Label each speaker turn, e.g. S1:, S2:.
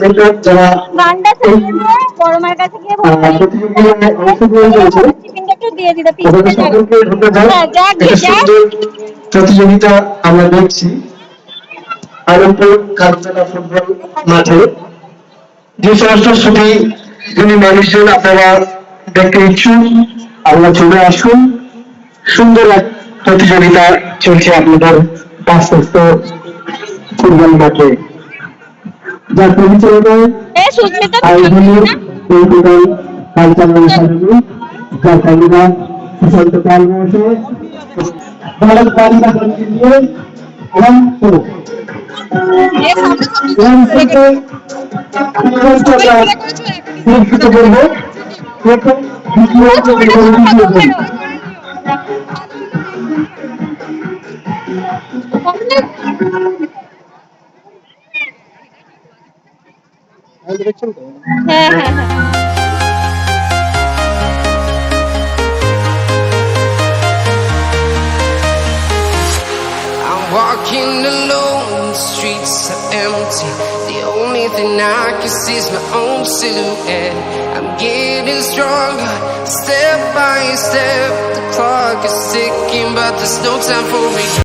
S1: Makeup যারা
S2: গানটা ছেড়ে দিয়ে বড়মার কাছে গিয়ে
S1: প্রতিযোগিতায় অংশগ্রহণ করেছে
S2: টিফিনটা একটু দিয়ে দিতে
S1: তাদের সকলকে ধন্যবাদ। একটা সুন্দর প্রতিযোগিতা আমরা দেখছি আলমপুর কারতলা ফুটবল মাঠে। যে সমস্ত ছবি যিনি মানুষজন আপনারা দেখতে ইচ্ছুক আপনারা চলে আসুন। সুন্দর এক প্রতিযোগিতা চলছে আপনাদের পার্শ্বস্থ ফুটবল মাঠে, যার পরিচালনায় আয়োজনের এই ফুটবল কালচারাল একাডেমি, যার কর্মীরা সুশান্ত পাল মহাশয় বালক বালিকা কেন্দ্রীয় এবং পুরস্কৃত করব প্রথম দ্বিতীয় এবং তৃতীয় জন।
S2: হ্যাঁ হ্যাঁ হ্যাঁ
S3: Walking alone, the streets are empty. The only thing I can see is my own silhouette. I'm getting stronger, step by step. The clock is ticking, but there's no time for me.